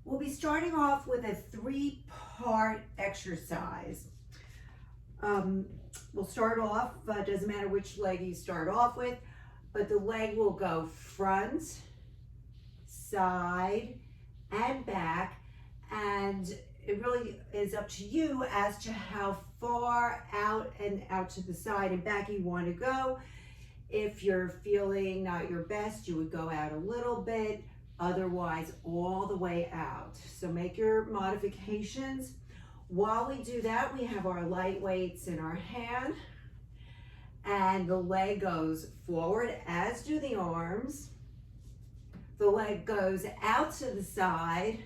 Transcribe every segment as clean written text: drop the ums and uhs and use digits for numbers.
We'll be starting off with a 3-part exercise. We'll start off, doesn't matter which leg you start off with, but the leg will go front, side, and back, and it really is up to you as to how far out and out to the side and back you want to go. If you're feeling not your best, you would go out a little bit, otherwise all the way out. So make your modifications. While we do that, we have our light weights in our hand, and the leg goes forward, as do the arms. The leg goes out to the side,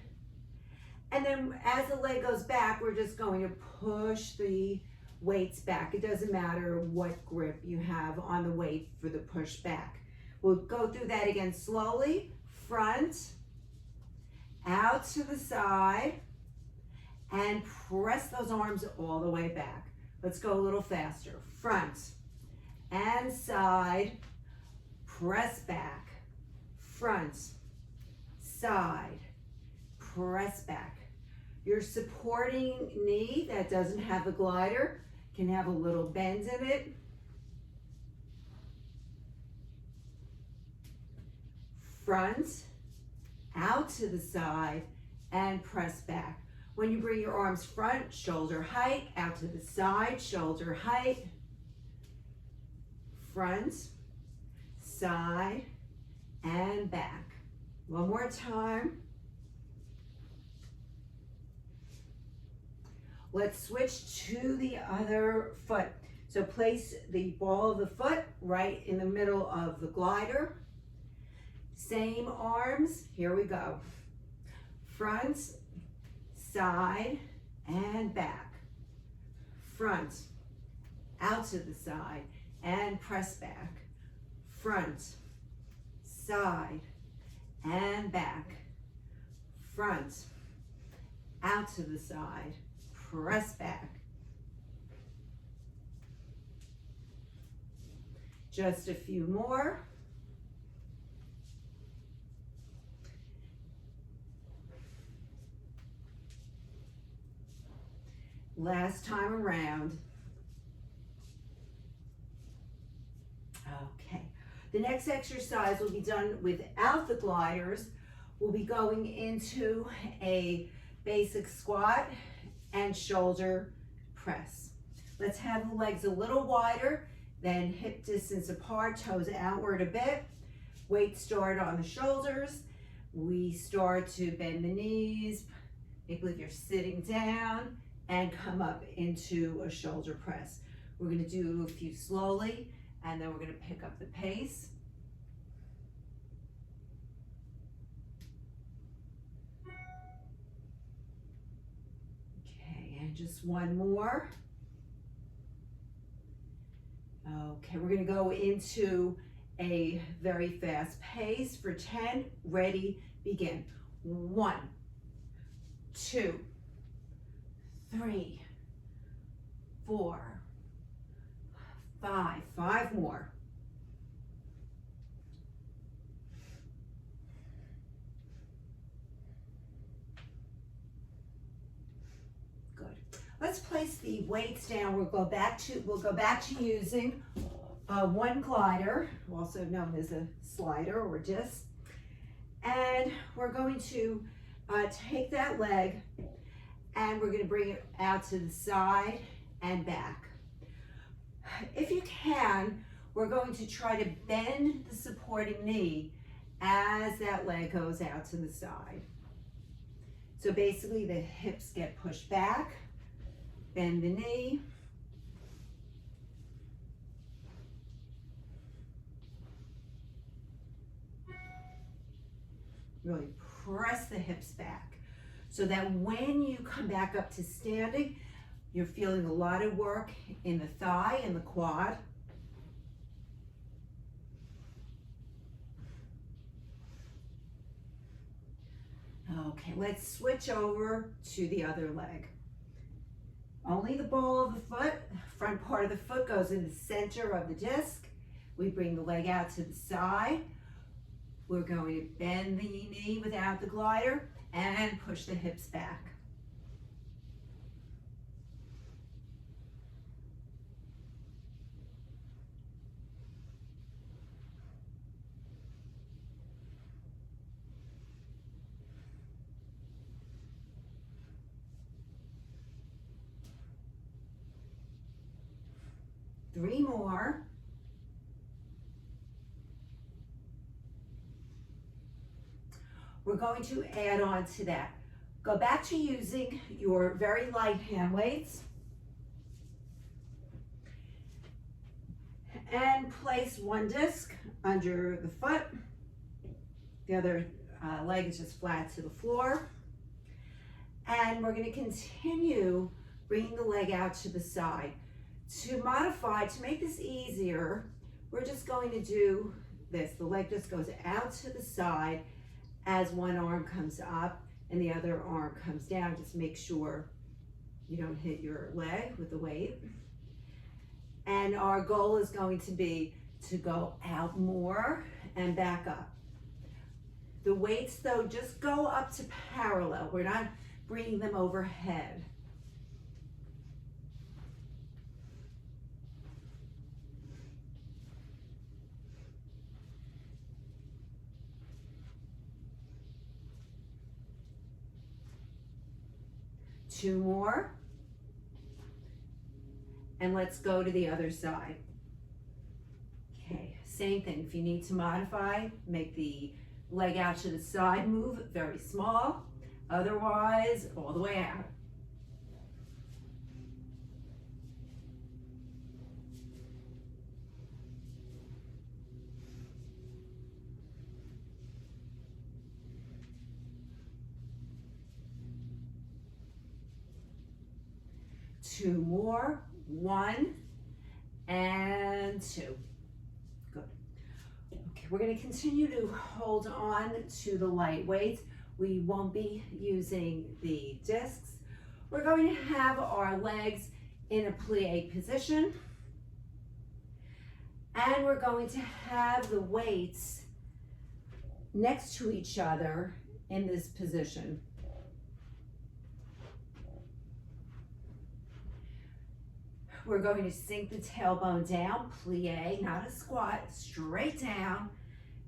and then as the leg goes back, we're just going to push the weights back. It doesn't matter what grip you have on the weight for the push back. We'll go through that again slowly. Front, out to the side, and press those arms all the way back. Let's go a little faster. Front and side, press back. Front, side, press back. Your supporting knee that doesn't have a glider can have a little bend in it. Front, out to the side, and press back. When you bring your arms front, shoulder height, out to the side, shoulder height. Front, side, and back. One more time. Let's switch to the other foot. So place the ball of the foot right in the middle of the glider. Same arms, here we go. Front, side, and back. Front, out to the side, and press back. Front, side, and back. Front, out to the side, press back. Just a few more. Last time around. Okay. The next exercise will be done without the gliders. We'll be going into a basic squat and shoulder press. Let's have the legs a little wider, then hip distance apart, toes outward a bit. Weight start on the shoulders. We start to bend the knees, make believe you're sitting down, and come up into a shoulder press. We're going to do a few slowly, and then we're going to pick up the pace. Okay, and just one more. Okay, we're going to go into a very fast pace for 10. Ready, begin. 1, 2, 3, 4, 5. 5 more. Good. Let's place the weights down. We'll go back to using one glider, also known as a slider or disc, and we're going to take that leg and we're going to bring it out to the side and back. If you can, we're going to try to bend the supporting knee as that leg goes out to the side. So basically the hips get pushed back, bend the knee. Really press the hips back so that when you come back up to standing, you're feeling a lot of work in the thigh and the quad. Okay, let's switch over to the other leg. Only the ball of the foot, front part of the foot goes in the center of the disc. We bring the leg out to the side, We're going to bend the knee without the glider and push the hips back. Three more. We're going to add on to that. Go back to using your very light hand weights and place one disc under the foot. The other leg is just flat to the floor. And we're going to continue bringing the leg out to the side. To modify, to make this easier, we're just going to do this. The leg just goes out to the side as one arm comes up and the other arm comes down. Just make sure you don't hit your leg with the weight. And our goal is going to be to go out more and back up. The weights, though, just go up to parallel. We're not bringing them overhead. Two more. And let's go to the other side. Okay, same thing. If you need to modify, make the leg out to the side move very small. Otherwise, all the way out. Two more. One and two. Good. Okay, we're going to continue to hold on to the light weights. We won't be using the discs. We're going to have our legs in a plie position. And we're going to have the weights next to each other in this position. We're going to sink the tailbone down, plie, not a squat, straight down,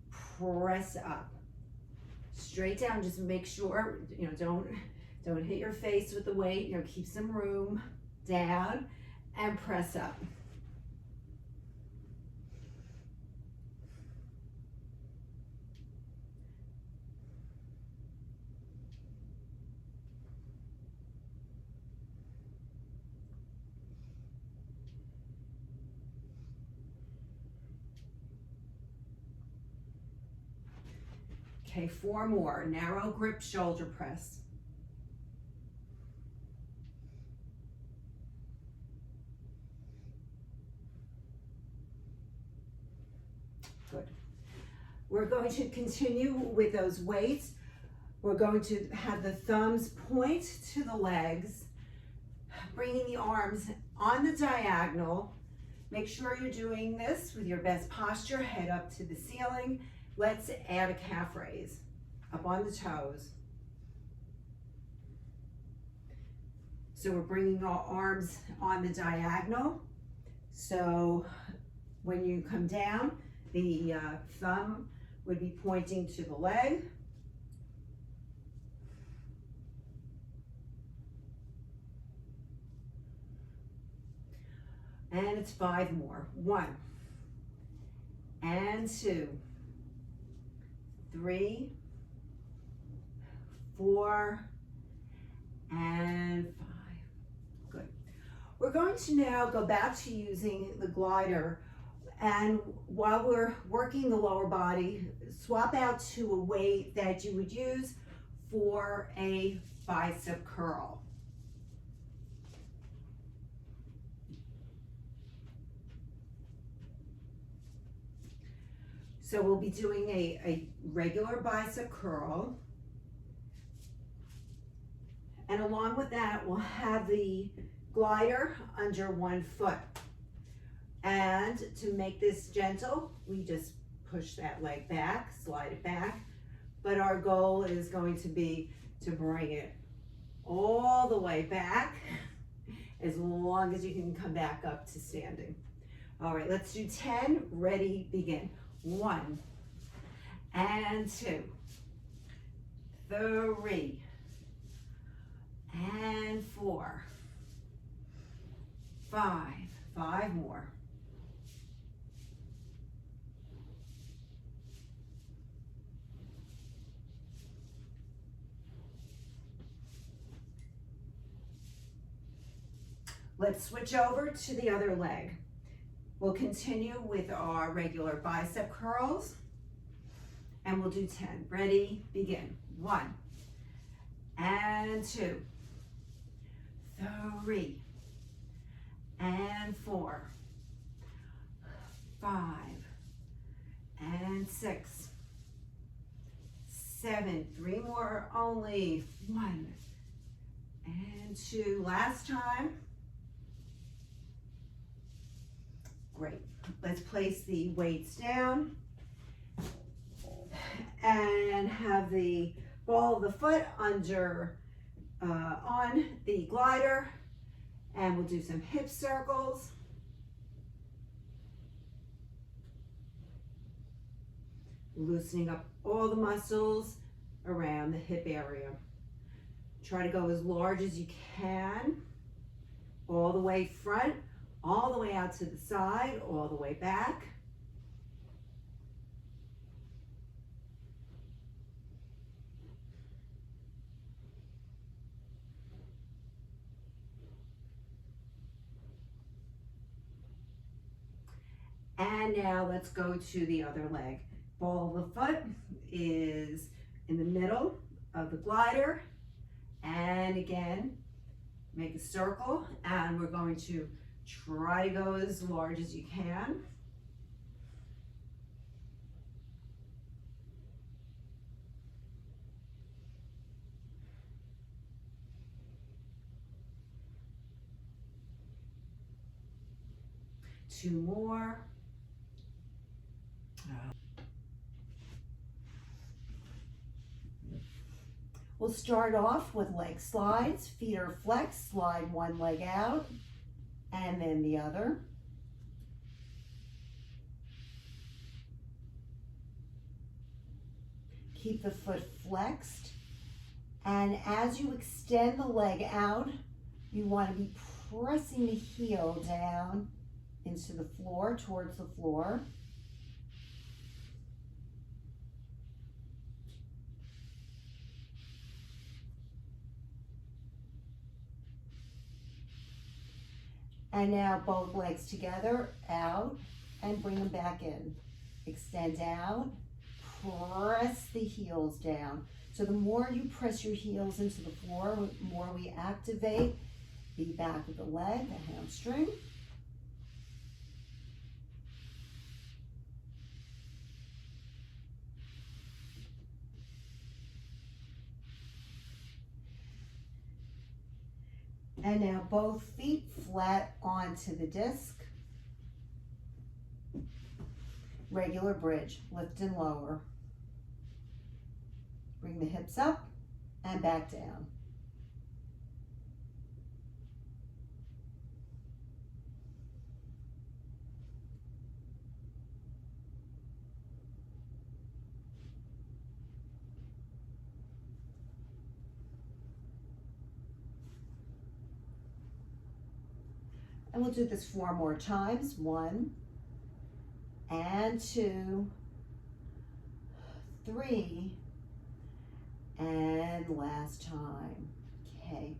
press up. Straight down, just make sure, don't hit your face with the weight, keep some room, down, and press up. Okay, four more. Narrow grip shoulder press. Good. We're going to continue with those weights. We're going to have the thumbs point to the legs, bringing the arms on the diagonal. Make sure you're doing this with your best posture, head up to the ceiling. Let's add a calf raise up on the toes. So we're bringing our arms on the diagonal. So when you come down, the thumb would be pointing to the leg. And it's five more. One and two. 3, 4, and 5. Good. We're going to now go back to using the glider, and while we're working the lower body, swap out to a weight that you would use for a bicep curl. So we'll be doing a regular bicep curl. And along with that, we'll have the glider under one foot. And to make this gentle, we just push that leg back, slide it back. But our goal is going to be to bring it all the way back as long as you can come back up to standing. All right, let's do 10. Ready, begin. 1 and 2, 3 and 4, 5 more, 6. Let's switch over to the other leg. We'll continue with our regular bicep curls, and we'll do 10. Ready, begin. 1 and 2, 3 and 4, 5 and 6, 7. 3 more only. 1 and 2. Last time. Great. Let's place the weights down and have the ball of the foot under on the glider, and we'll do some hip circles. Loosening up all the muscles around the hip area. Try to go as large as you can, all the way front, all the way out to the side, all the way back. And now let's go to the other leg. Ball of the foot is in the middle of the glider. And again, make a circle, and we're going to try to go as large as you can. Two more. We'll start off with leg slides. Feet are flexed, slide one leg out and then the other. Keep the foot flexed, and as you extend the leg out, you want to be pressing the heel down into the floor, towards the floor. And now both legs together, out, and bring them back in. Extend out, press the heels down. So the more you press your heels into the floor, the more we activate the back of the leg, the hamstring. And now both feet flat onto the disc. Regular bridge, lift and lower. Bring the hips up and back down. And we'll do this 4 more times. 1 and 2, 3, and last time. Okay,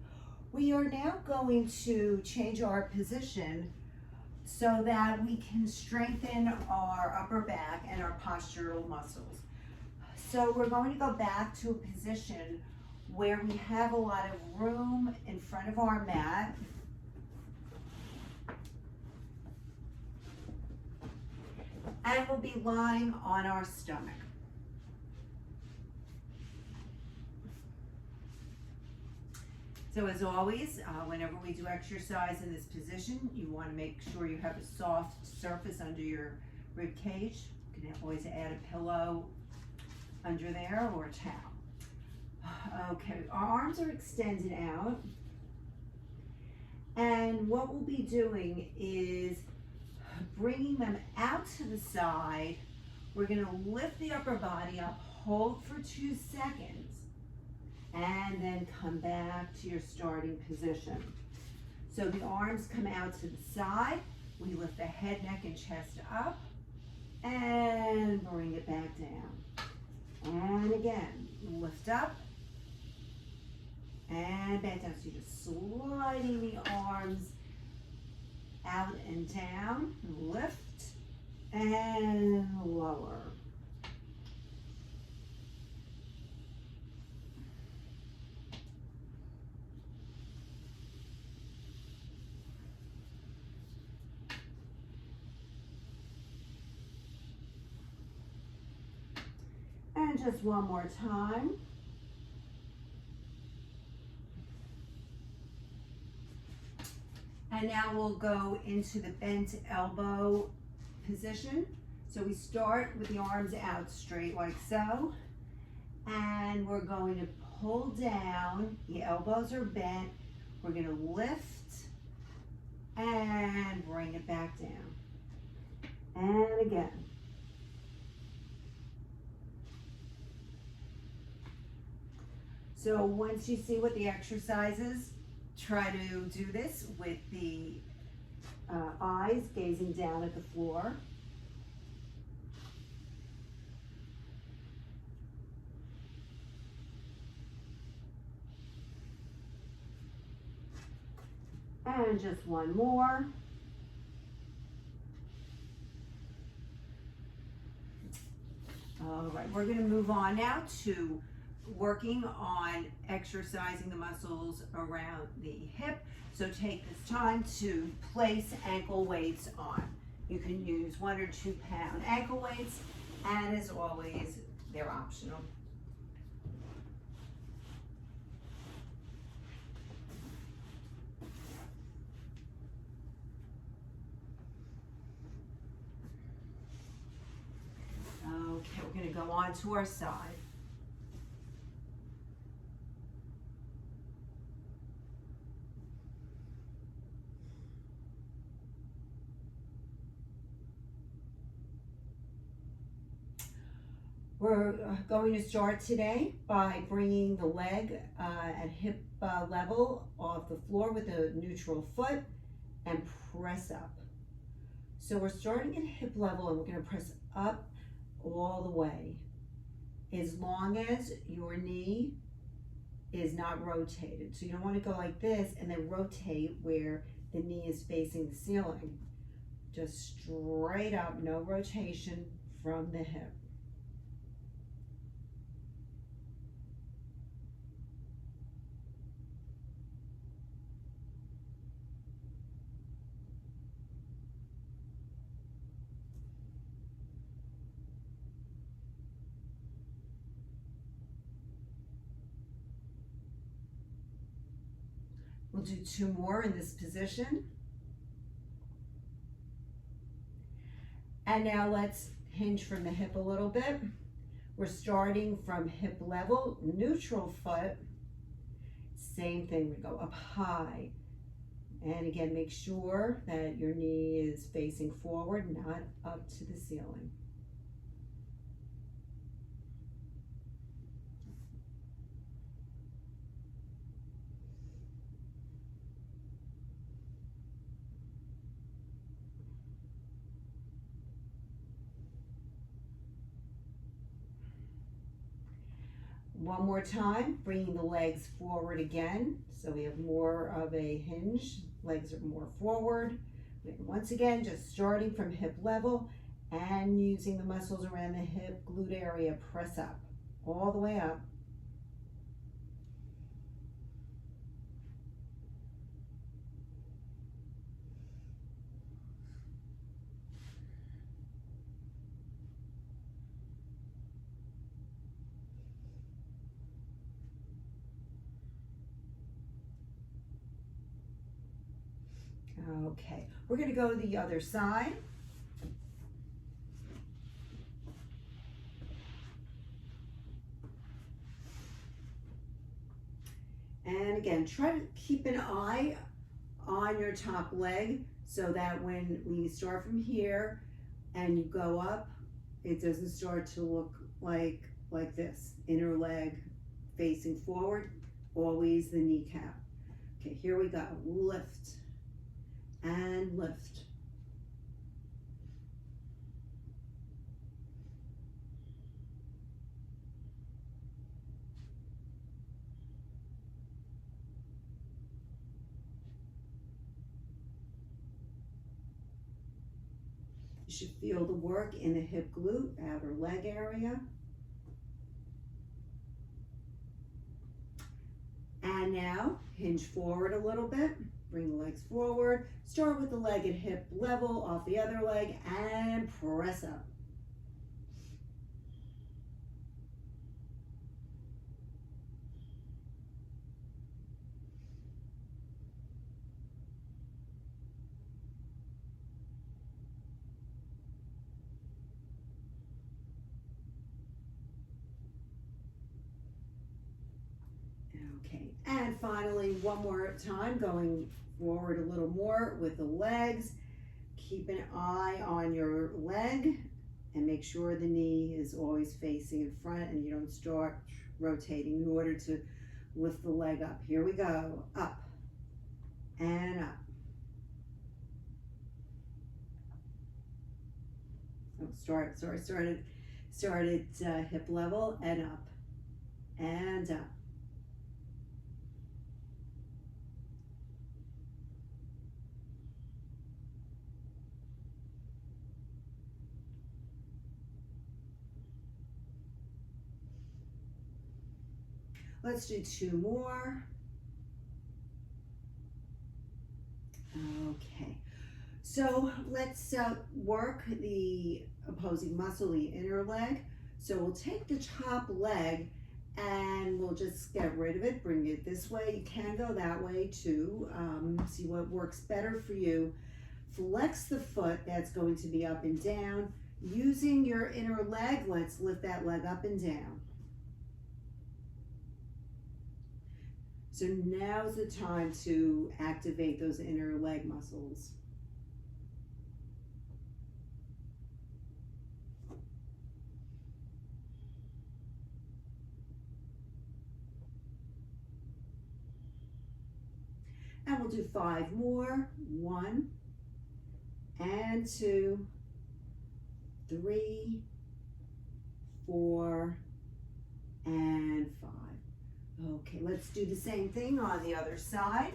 we are now going to change our position so that we can strengthen our upper back and our postural muscles. So we're going to go back to a position where we have a lot of room in front of our mat. And we'll be lying on our stomach. So as always, whenever we do exercise in this position, you want to make sure you have a soft surface under your rib cage, You can always add a pillow under there or a towel. Okay, our arms are extended out. And what we'll be doing is bringing them out to the side. We're going to lift the upper body up, hold for 2 seconds, and then come back to your starting position. So the arms come out to the side. We lift the head, neck, and chest up, and bring it back down. And again, lift up, and back down. So you're just sliding the arms out and down, lift, and lower. And just one more time. And now we'll go into the bent elbow position. So we start with the arms out straight like so. And we're going to pull down. The elbows are bent. We're going to lift and bring it back down. And again. So once you see what the exercise is, try to do this with the eyes gazing down at the floor. And just one more. All right, we're going to move on now to working on exercising the muscles around the hip. So take this time to place ankle weights on. You can use 1 or 2 pound ankle weights, and as always, they're optional. Okay, we're going to go on to our side. We're going to start today by bringing the leg at hip level off the floor with a neutral foot and press up. So we're starting at hip level and we're going to press up all the way as long as your knee is not rotated. So you don't want to go like this and then rotate where the knee is facing the ceiling. Just straight up, no rotation from the hip. We'll do 2 more in this position. And now let's hinge from the hip a little bit. We're starting from hip level, neutral foot. Same thing, we go up high. And again, make sure that your knee is facing forward, not up to the ceiling. One more time, bringing the legs forward again. So we have more of a hinge, legs are more forward. And once again, just starting from hip level and using the muscles around the hip, glute area, press up, all the way up. Okay, we're going to go to the other side. And again, try to keep an eye on your top leg so that when you start from here and you go up, it doesn't start to look like this. Inner leg facing forward, always the kneecap. Okay, here we go. Lift and lift. You should feel the work in the hip glute, outer leg area. And now, hinge forward a little bit. Bring the legs forward. Start with the leg at hip level off the other leg and press up. Okay, and finally, one more time, going forward a little more with the legs. Keep an eye on your leg and make sure the knee is always facing in front and you don't start rotating in order to lift the leg up. Here we go, up and up. Oh, start at hip level and up and up. Let's do two more. Okay, so let's work the opposing muscle, the inner leg. So we'll take the top leg and we'll just get rid of it, bring it this way. You can go that way too. See what works better for you. Flex the foot, that's going to be up and down. Using your inner leg, let's lift that leg up and down. So now's the time to activate those inner leg muscles. And we'll do 5 more. 1 and 2, 3, 4, and 5. Okay, let's do the same thing on the other side.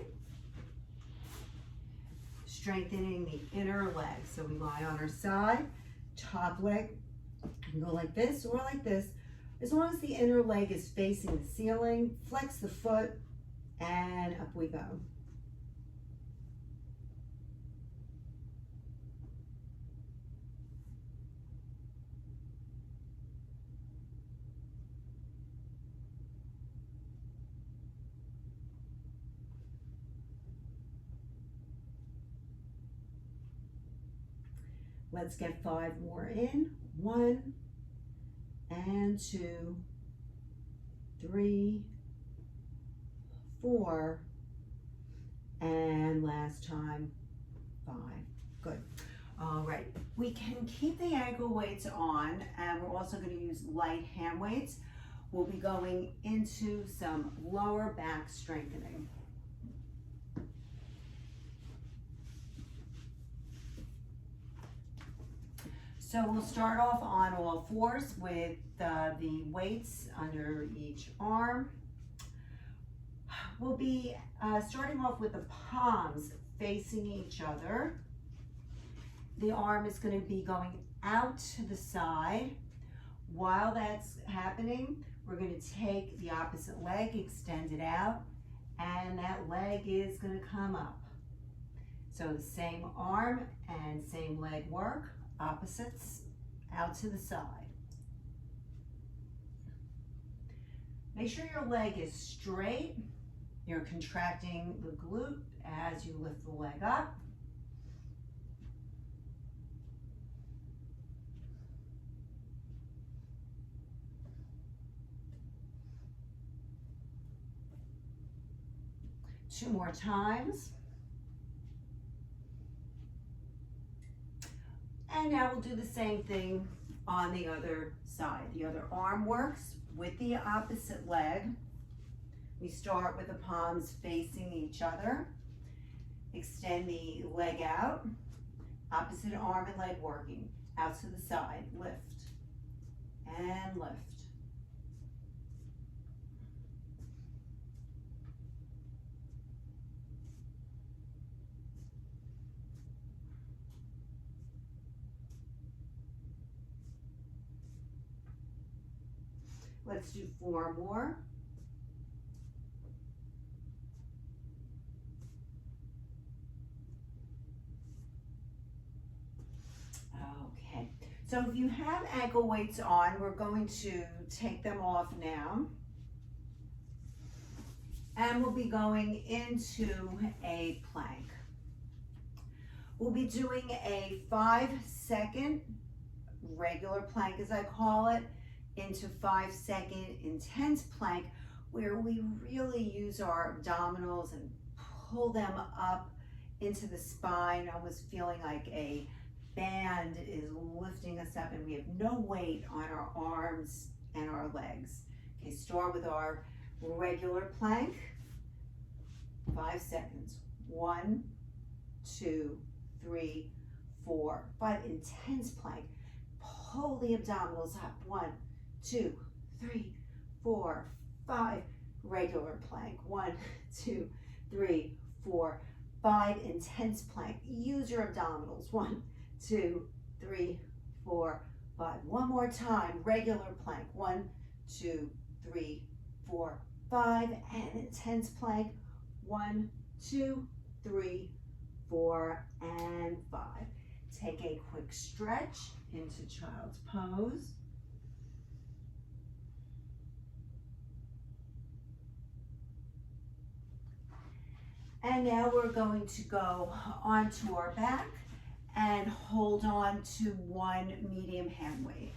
Strengthening the inner leg. So we lie on our side, top leg can go like this or like this. As long as the inner leg is facing the ceiling, flex the foot, and up we go. Let's get 5 more in. 1 and 2, 3, 4, and last time 5. Good. All right. We can keep the ankle weights on, and we're also going to use light hand weights. We'll be going into some lower back strengthening. So we'll start off on all fours with the weights under each arm. We'll be starting off with the palms facing each other. The arm is going to be going out to the side. While that's happening, we're going to take the opposite leg, extend it out, and that leg is going to come up. So the same arm and same leg work. Opposites out to the side. Make sure your leg is straight. You're contracting the glute as you lift the leg up. 2 more times. And now we'll do the same thing on the other side. The other arm works with the opposite leg. We start with the palms facing each other. Extend the leg out. Opposite arm and leg working. Out to the side. Lift. And lift. Let's do 4 more. Okay, so if you have ankle weights on, we're going to take them off now. And we'll be going into a plank. We'll be doing a 5-second regular plank, as I call it, into 5-second intense plank, where we really use our abdominals and pull them up into the spine, almost feeling like a band is lifting us up, and we have no weight on our arms and our legs. Okay, start with our regular plank. 5 seconds. 1, 2, 3, 4, 5. Intense plank. Pull the abdominals up. 1, 2, 3, 4, 5. Regular plank. 1, 2, 3, 4, 5. Intense plank. Use your abdominals. 1, 2, 3, 4, 5. One more time. Regular plank. 1, 2, 3, 4, 5. And intense plank. 1, 2, 3, 4, and 5. Take a quick stretch into child's pose. And now we're going to go onto our back and hold on to one medium hand weight.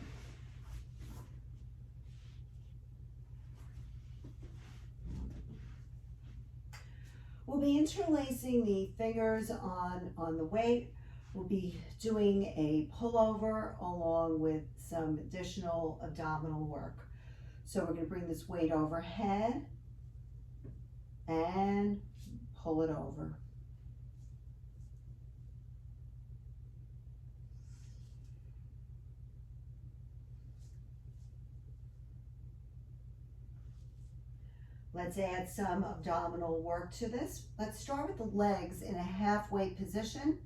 We'll be interlacing the fingers on the weight. We'll be doing a pullover along with some additional abdominal work. So we're going to bring this weight overhead and pull it over. Let's add some abdominal work to this. Let's start with the legs in a halfway position.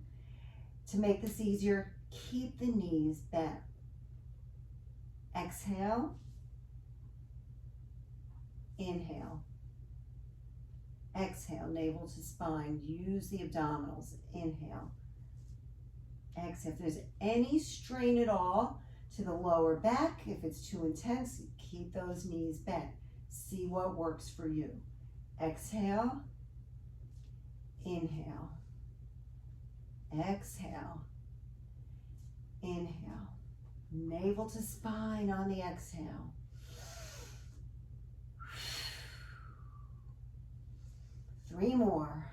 To make this easier, keep the knees bent. Exhale. Inhale. Exhale, navel to spine. Use the abdominals. Inhale. Exhale. If there's any strain at all to the lower back, if it's too intense, keep those knees bent. See what works for you. Exhale. Inhale. Exhale. Inhale. Navel to spine on the exhale. Three more.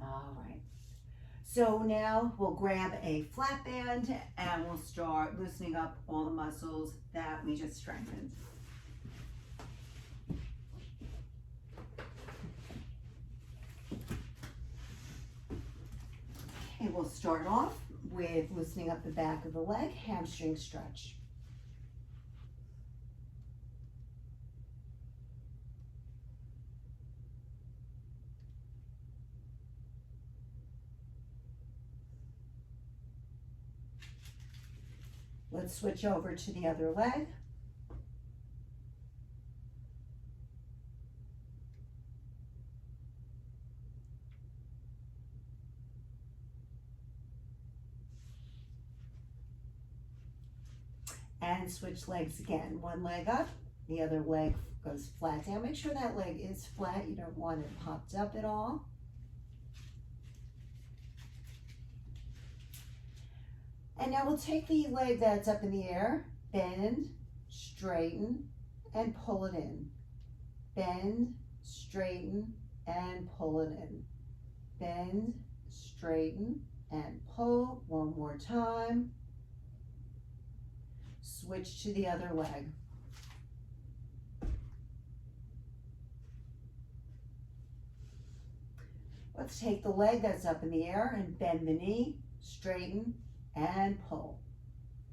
All right. So now we'll grab a flat band and we'll start loosening up all the muscles that we just strengthened. Okay, we'll start off with loosening up the back of the leg, hamstring stretch. Let's switch over to the other leg. And switch legs again. One leg up, the other leg goes flat down. Make sure that leg is flat. You don't want it popped up at all. And now we'll take the leg that's up in the air, bend, straighten, and pull it in. Bend, straighten, and pull it in. Bend, straighten, and pull. One more time. Switch to the other leg. Let's take the leg that's up in the air and bend the knee, straighten, and pull.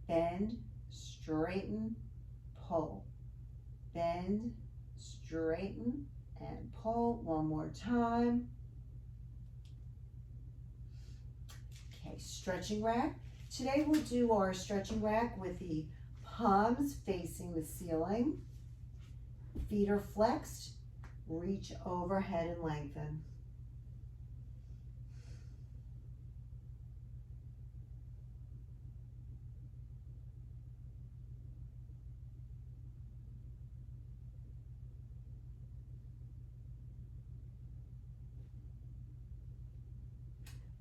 Bend, straighten, pull. Bend, straighten, and pull. One more time. Okay, stretching rack. Today we'll do our stretching rack with the palms facing the ceiling. Feet are flexed. Reach overhead and lengthen.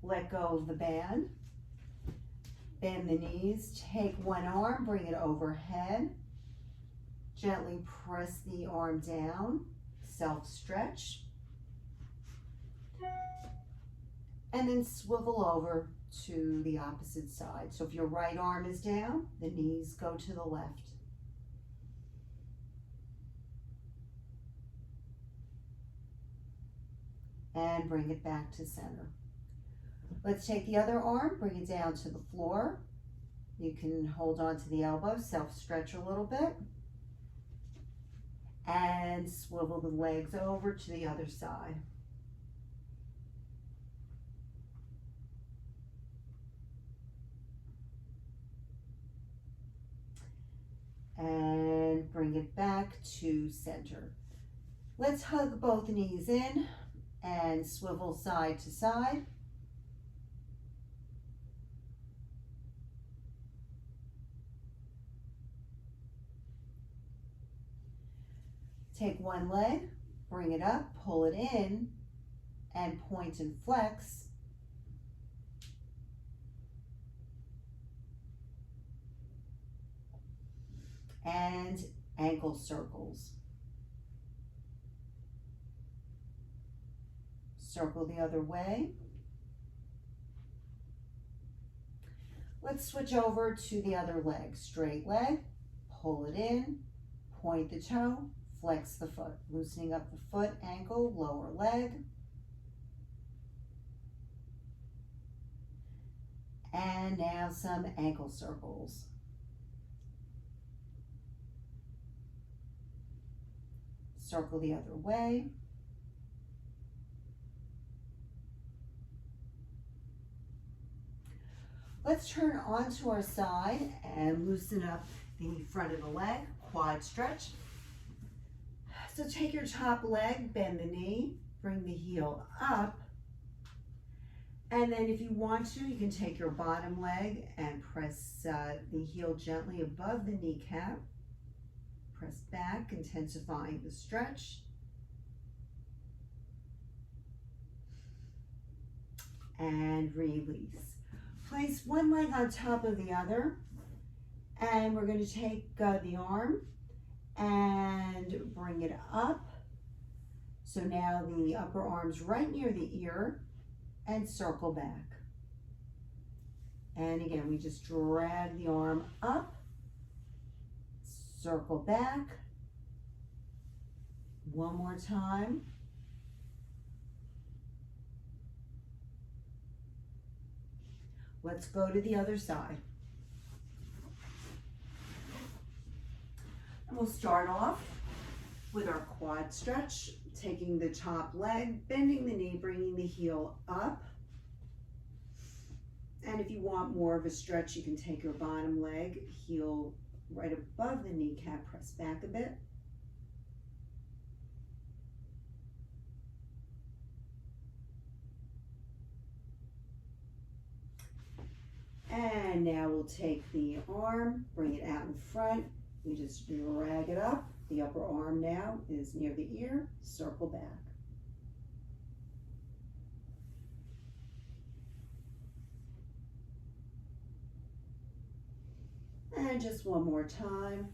Let go of the band. Bend the knees. Take one arm, bring it overhead. Gently press the arm down. Self-stretch. And then swivel over to the opposite side. So if your right arm is down, the knees go to the left. And bring it back to center. Let's take the other arm, bring it down to the floor. You can hold on to the elbow, self-stretch a little bit. And swivel the legs over to the other side. And bring it back to center. Let's hug both knees in and swivel side to side. Take one leg, bring it up, pull it in, and point and flex. And ankle circles. Circle the other way. Let's switch over to the other leg. Straight leg, pull it in, point the toe, flex the foot, loosening up the foot, ankle, lower leg. And now some ankle circles. Circle the other way. Let's turn onto our side and loosen up the front of the leg, quad stretch. So take your top leg, bend the knee, bring the heel up. And then if you want to, you can take your bottom leg and press the heel gently above the kneecap. Press back, intensifying the stretch. And release. Place one leg on top of the other. And we're going to take the arm and bring it up. So now the upper arm's right near the ear and circle back. And again, we just drag the arm up, circle back. One more time. Let's go to the other side. And we'll start off with our quad stretch, taking the top leg, bending the knee, bringing the heel up. And if you want more of a stretch, you can take your bottom leg, heel right above the kneecap, press back a bit. And now we'll take the arm, bring it out in front. We just drag it up. The upper arm now is near the ear, circle back. And just one more time.